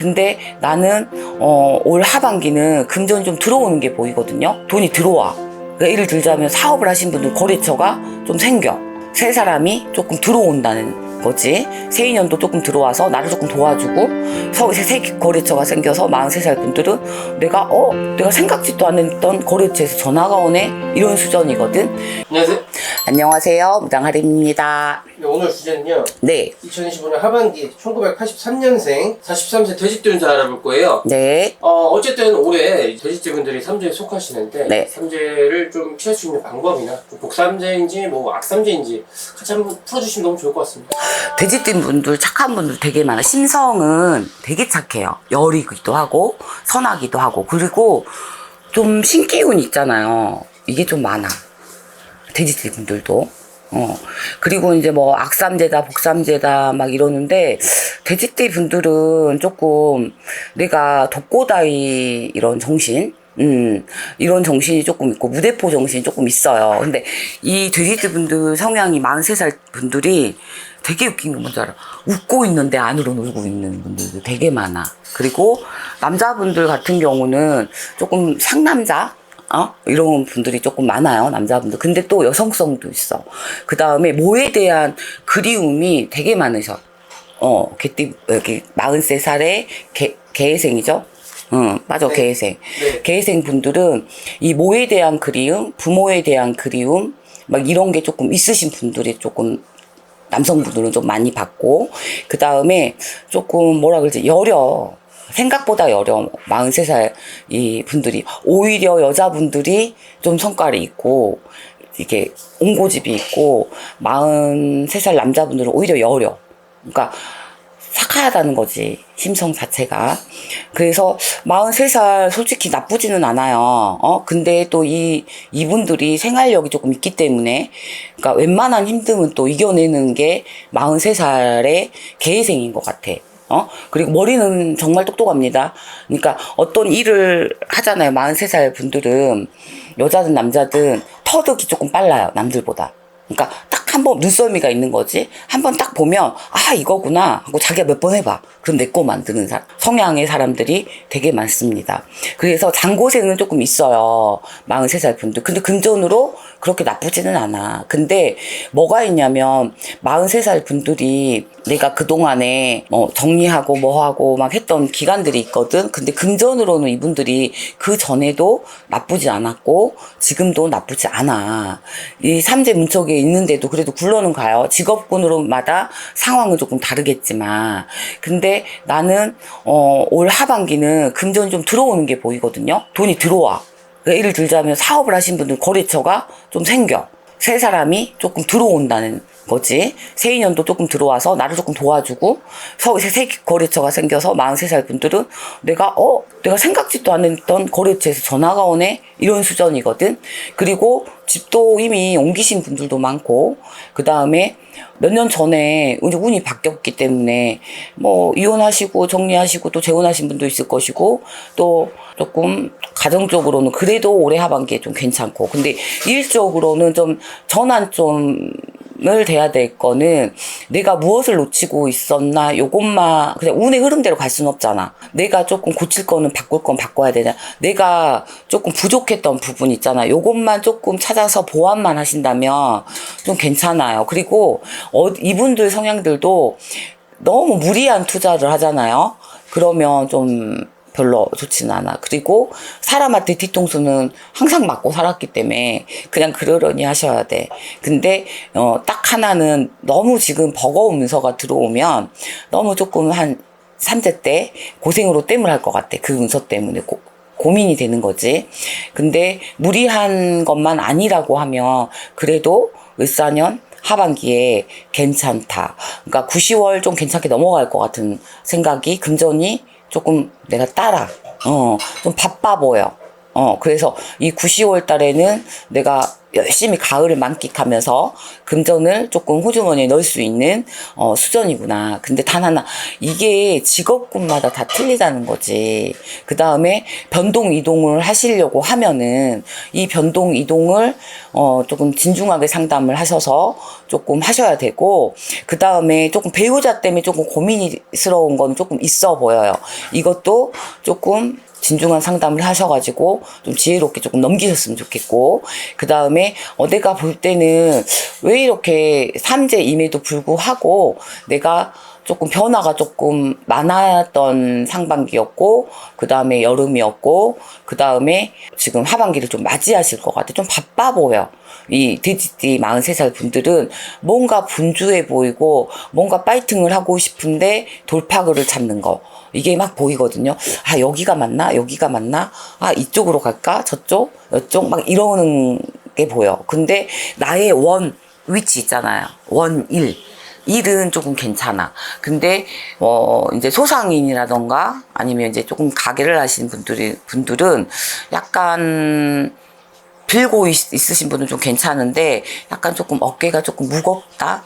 근데 나는 올 하반기는 금전이 좀 들어오는 게 보이거든요. 돈이 들어와. 그러니까 예를 들자면 사업을 하신 분들 거래처가 좀 생겨. 세 사람이 조금 들어온다는 거지. 새 인연도 조금 들어와서 나를 조금 도와주고 새 거래처가 생겨서 43살 분들은 내가 생각지도 않았던 거래처에서 전화가 오네 이런 수준이거든. 안녕하세요. 안녕하세요. 무당하림입니다. 네, 오늘 주제는요. 네. 2025년 하반기 1983년생 43세 돼지띠분들 알아볼 거예요. 네. 어쨌든 올해 돼지띠분들이 삼재에 속하시는데 네. 삼재를 좀 피할 수 있는 방법이나 좀 복삼재인지 뭐 악삼재인지 같이 한번 풀어주시면 너무 좋을 것 같습니다. 돼지띠 분들 착한 분들 되게 많아. 심성은 되게 착해요. 여리기도 하고 선하기도 하고 그리고 좀 신기운 있잖아요. 이게 좀 많아. 돼지띠 분들도. 그리고 이제 뭐 악삼재다 복삼재다 막 이러는데 돼지띠 분들은 조금 내가 독고다이 이런 정신 이런 정신이 조금 있고 무대포 정신이 조금 있어요. 근데 이 돼지띠 분들 성향이 43살 분들이 되게 웃긴 건 뭔지 알아? 웃고 있는데 안으로 놀고 있는 분들도 되게 많아. 그리고 남자분들 같은 경우는 조금 상남자 이런 분들이 조금 많아요, 남자분들. 근데 또 여성성도 있어. 그 다음에 뭐에 대한 그리움이 되게 많으셔. 개띠, 여기 43살의 개해생이죠? 맞아, 네. 개해생. 네. 개해생 분들은 이 뭐에 대한 그리움, 부모에 대한 그리움, 막 이런 게 조금 있으신 분들이 조금 남성분들은 좀 많이 받고, 그 다음에 조금 뭐라 그러지, 여려. 생각보다 여려. 43살 이 분들이. 오히려 여자분들이 좀 성깔이 있고, 이게 온고집이 있고, 43살 남자분들은 오히려 여려. 그러니까 착하다는 거지. 심성 자체가. 그래서 43살 솔직히 나쁘지는 않아요. 근데 또 이분들이 생활력이 조금 있기 때문에, 그러니까 웬만한 힘듦은 또 이겨내는 게 43살의 개회생인 것 같아. 그리고 머리는 정말 똑똑합니다. 그러니까 어떤 일을 하잖아요. 43살 분들은, 여자든 남자든 터득이 조금 빨라요. 남들보다. 그러니까 딱 한 번 눈썰미가 있는 거지. 한 번 딱 보면 이거구나 하고 자기가 몇 번 해봐. 그럼 내 거 만드는 성향의 사람들이 되게 많습니다. 그래서 장고생은 조금 있어요. 43살 분들. 근데 금전으로 그렇게 나쁘지는 않아. 근데 뭐가 있냐면 43살 분들이 내가 그동안에 정리하고 뭐하고 막 했던 기간들이 있거든. 근데 금전으로는 이분들이 그 전에도 나쁘지 않았고 지금도 나쁘지 않아. 이 삼재 문턱에 있는데도 그래도 굴러는 가요. 직업군으로마다 상황은 조금 다르겠지만. 근데 나는 올 하반기는 금전이 좀 들어오는 게 보이거든요. 돈이 들어와. 그러니까 예를 들자면 사업을 하신 분들 거래처가 좀 생겨. 세 사람이 조금 들어온다는 거지. 새 인연도 조금 들어와서 나를 조금 도와주고 새 거래처가 생겨서 43살 분들은 내가 생각지도 않았던 거래처에서 전화가 오네 이런 수준이거든. 그리고 집도 이미 옮기신 분들도 많고 그 다음에 몇 년 전에 이제 운이 바뀌었기 때문에 뭐 이혼하시고 정리하시고 또 재혼하신 분도 있을 것이고 또 조금 가정적으로는 그래도 올해 하반기에 좀 괜찮고 근데 일적으로는 좀 전환점을 돼야 될 거는 내가 무엇을 놓치고 있었나 요것만 그냥 운의 흐름대로 갈 수는 없잖아. 내가 조금 고칠 거는 바꿀 건 바꿔야 되잖아. 내가 조금 부족했던 부분 있잖아. 요것만 조금 찾아서 보완만 하신다면 좀 괜찮아요. 그리고 이분들 성향들도 너무 무리한 투자를 하잖아요. 그러면 좀 별로 좋지는 않아. 그리고 사람한테 뒤통수는 항상 맞고 살았기 때문에 그냥 그러려니 하셔야 돼. 근데 딱 하나는 너무 지금 버거운 문서가 들어오면 너무 조금 한 3재 때 고생으로 땜을 할 것 같아. 그 문서 때문에 고민이 되는 거지. 근데 무리한 것만 아니라고 하면 그래도 을사년 하반기에 괜찮다. 그러니까 9, 10월 좀 괜찮게 넘어갈 것 같은 생각이 금전이 조금 내가 좀 바빠 보여. 그래서 이 9, 10월 달에는 내가 열심히 가을을 만끽하면서 금전을 조금 호주머니에 넣을 수 있는 수준이구나. 근데 단 하나, 이게 직업군마다 다 틀리다는 거지. 그 다음에 변동 이동을 하시려고 하면은 이 변동 이동을 조금 진중하게 상담을 하셔서 조금 하셔야 되고, 그 다음에 조금 배우자 때문에 조금 고민스러운 건 조금 있어 보여요. 이것도 조금 진중한 상담을 하셔가지고 좀 지혜롭게 조금 넘기셨으면 좋겠고, 그 다음에 내가 볼 때는 왜 이렇게 삼재임에도 불구하고 내가 조금 변화가 조금 많았던 상반기였고, 그 다음에 여름이었고, 그 다음에 지금 하반기를 좀 맞이하실 것 같아. 좀 바빠 보여. 이 돼지띠 43살 분들은 뭔가 분주해 보이고 뭔가 파이팅을 하고 싶은데 돌파구를 찾는 거, 이게 막 보이거든요. 아, 여기가 맞나? 여기가 맞나? 아, 이쪽으로 갈까? 저쪽? 이쪽? 막 이러는 게 보여. 근데 나의 원 위치 있잖아요. 원 일. 일은 조금 괜찮아. 근데 이제 소상인이라던가 아니면 이제 조금 가게를 하시는 분들은 약간 빌고 있으신 분은 좀 괜찮은데 약간 조금 어깨가 조금 무겁다.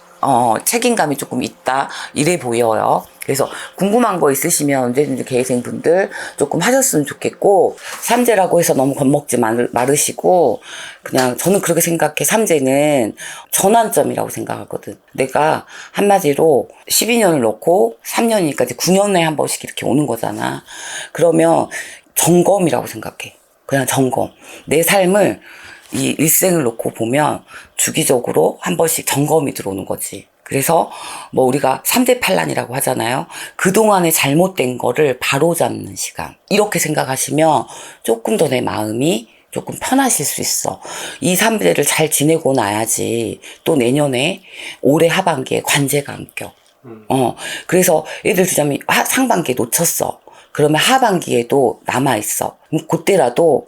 책임감이 조금 있다. 이래 보여요. 그래서 궁금한 거 있으시면 언제든지 계획생분들 조금 하셨으면 좋겠고, 삼재라고 해서 너무 겁먹지 말으시고, 그냥 저는 그렇게 생각해. 삼재는 전환점이라고 생각하거든. 내가 한마디로 12년을 놓고 3년이니까 이제 9년에 한 번씩 이렇게 오는 거잖아. 그러면 점검이라고 생각해. 그냥 점검. 내 삶을 이 일생을 놓고 보면 주기적으로 한 번씩 점검이 들어오는 거지. 그래서 뭐 우리가 3대 판란이라고 하잖아요. 그동안에 잘못된 거를 바로잡는 시간. 이렇게 생각하시면 조금 더 내 마음이 조금 편하실 수 있어. 이 3대를 잘 지내고 나야지 또 내년에 올해 하반기에 관제가 안 껴. 그래서 예를 들자면 상반기에 놓쳤어. 그러면 하반기에도 남아있어. 그때라도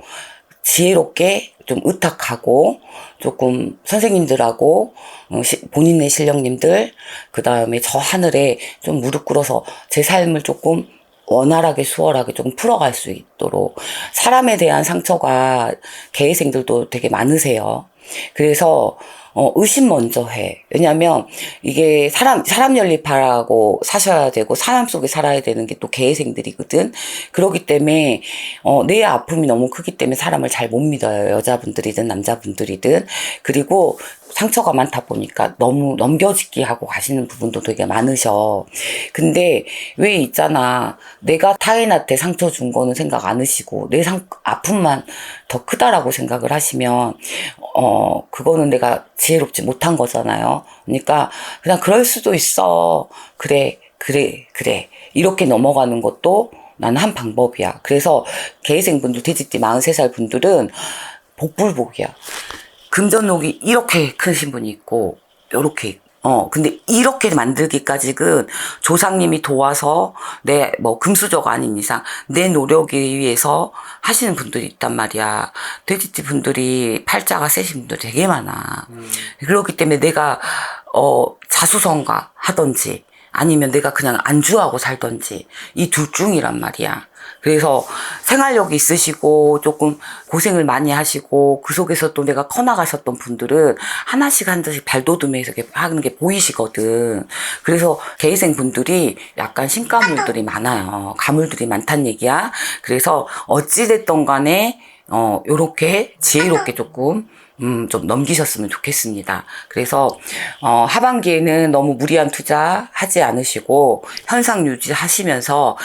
지혜롭게 좀 의탁하고 조금 선생님들하고 본인의 실령님들, 그 다음에 저 하늘에 좀 무릎 꿇어서 제 삶을 조금 원활하게 수월하게 좀 풀어갈 수 있도록. 사람에 대한 상처가 개회생들도 되게 많으세요. 그래서 의심 먼저 해. 왜냐면 이게 사람 연립하라고 사셔야 되고 사람 속에 살아야 되는 게 또 개회생들이거든. 그렇기 때문에 내 아픔이 너무 크기 때문에 사람을 잘 못 믿어요. 여자분들이든 남자분들이든. 그리고 상처가 많다 보니까 너무 넘겨짓기 하고 가시는 부분도 되게 많으셔. 근데 왜 있잖아. 내가 타인한테 상처 준 거는 생각 안 하시고 내 아픔만 더 크다라고 생각을 하시면 그거는 내가 지혜롭지 못한 거잖아요. 그러니까 그냥 그럴 수도 있어. 그래. 이렇게 넘어가는 것도 나는 한 방법이야. 그래서 개회생분들, 돼지띠 43살 분들은 복불복이야. 금전록이 이렇게 크신 분이 있고, 요렇게. 근데 이렇게 만들기까지는 조상님이 도와서 금수저가 아닌 이상 내 노력에 의해서 하시는 분들이 있단 말이야. 돼지띠 분들이 팔자가 세신 분들이 되게 많아. 그렇기 때문에 내가, 자수성가 하던지, 아니면 내가 그냥 안주하고 살던지, 이 둘 중이란 말이야. 그래서 생활력이 있으시고 조금 고생을 많이 하시고 그 속에서 또 내가 커나가셨던 분들은 하나씩 발돋움해서 하는 게 보이시거든. 그래서 개회생 분들이 약간 신가물들이 많아요. 가물들이 많단 얘기야. 그래서 어찌됐던 간에 요렇게 지혜롭게 조금 좀 넘기셨으면 좋겠습니다. 그래서, 하반기에는 너무 무리한 투자 하지 않으시고, 현상 유지하시면서,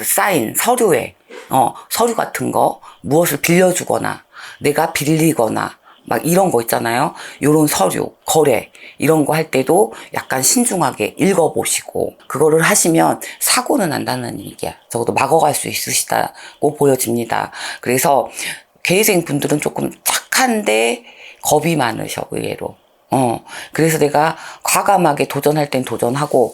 사인, 서류 같은 거, 무엇을 빌려주거나, 내가 빌리거나, 막 이런 거 있잖아요. 요런 서류, 거래, 이런 거 할 때도 약간 신중하게 읽어보시고, 그거를 하시면 사고는 난다는 얘기야. 적어도 막아갈 수 있으시다고 보여집니다. 그래서, 개회생 분들은 조금 착한데 겁이 많으셔, 의외로. 그래서 내가 과감하게 도전할 땐 도전하고,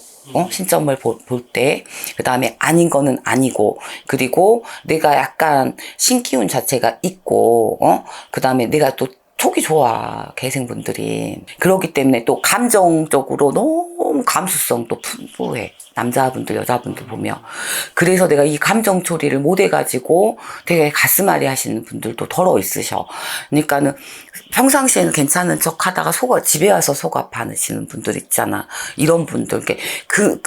신점을 볼 때, 그 다음에 아닌 거는 아니고, 그리고 내가 약간 신기운 자체가 있고, 그 다음에 내가 또 촉이 좋아, 개생분들이. 그렇기 때문에 또 감정적으로 너무 너무 감수성도 풍부해. 남자분들, 여자분들 보면. 그래서 내가 이 감정 처리를 못 해가지고 되게 가슴앓이 하시는 분들도 덜어 있으셔. 그러니까는 평상시에는 괜찮은 척 하다가 집에 와서 속 아파하시는 분들 있잖아. 이런 분들.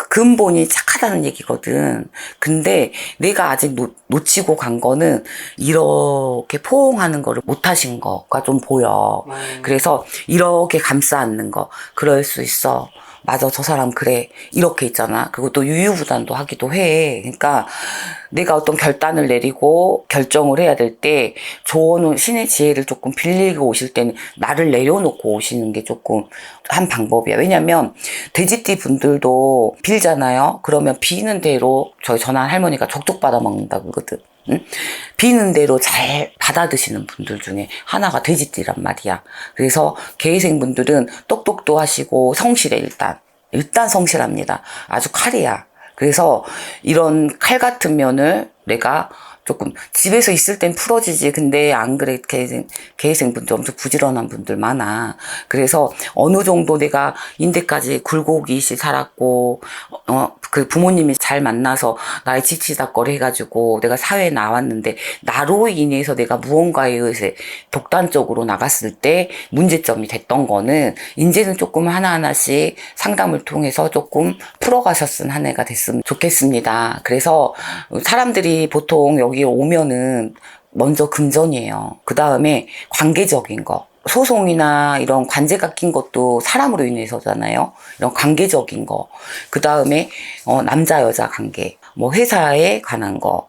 근본이 착하다는 얘기거든. 근데 내가 아직 놓치고 간 거는 이렇게 포옹하는 거를 못 하신 거가 좀 보여. 그래서 이렇게 감싸 안는 거. 그럴 수 있어. 맞아, 저 사람 그래. 이렇게 있잖아. 그리고 또 유유부단도 하기도 해. 그러니까 내가 어떤 결단을 내리고 결정을 해야 될 때 조언을, 신의 지혜를 조금 빌리고 오실 때는 나를 내려놓고 오시는 게 조금 한 방법이야. 왜냐면 돼지띠 분들도 빌잖아요. 그러면 비는 대로 저희 전화 할머니가 족족 받아먹는다 그러거든. 응? 비는 대로 잘 받아드시는 분들 중에 하나가 돼지띠란 말이야. 그래서 개회생 분들은 똑똑도 하시고 성실해. 일단 성실합니다. 아주 칼이야. 그래서 이런 칼 같은 면을 내가 조금 집에서 있을 땐 풀어지지. 근데 안 그래. 개회생 분들 엄청 부지런한 분들 많아. 그래서 어느 정도 내가 인대까지 굴곡이시 살았고 그 부모님이 잘 만나서 나의 지치다거리 해가지고 내가 사회에 나왔는데 나로 인해서 내가 무언가에 의해서 독단적으로 나갔을 때 문제점이 됐던 거는 이제는 조금 하나하나씩 상담을 통해서 조금 풀어가셨은 한 해가 됐으면 좋겠습니다. 그래서 사람들이 보통 여기 오면은 먼저 금전이에요. 그 다음에 관계적인 거. 소송이나 이런 관제가 낀 것도 사람으로 인해서잖아요. 이런 관계적인 거. 그 다음에, 남자, 여자 관계. 뭐, 회사에 관한 거.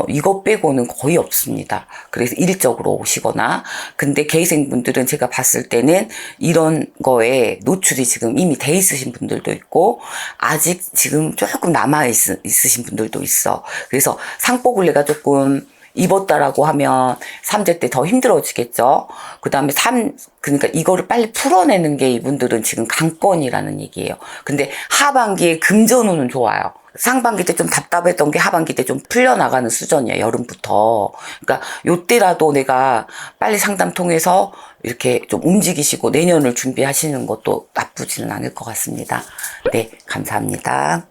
이거 빼고는 거의 없습니다. 그래서 일적으로 오시거나. 근데 개회생분들은 제가 봤을 때는 이런 거에 노출이 지금 이미 돼 있으신 분들도 있고, 아직 지금 조금 있으신 분들도 있어. 그래서 상복을 내가 조금 입었다라고 하면 3제 때 더 힘들어지겠죠. 그 다음에 그러니까 이거를 빨리 풀어내는 게 이분들은 지금 강건이라는 얘기예요. 근데 하반기에 금전운은 좋아요. 상반기 때 좀 답답했던 게 하반기 때 좀 풀려나가는 수준이야, 여름부터. 그러니까 요때라도 내가 빨리 상담 통해서 이렇게 좀 움직이시고 내년을 준비하시는 것도 나쁘지는 않을 것 같습니다. 네, 감사합니다.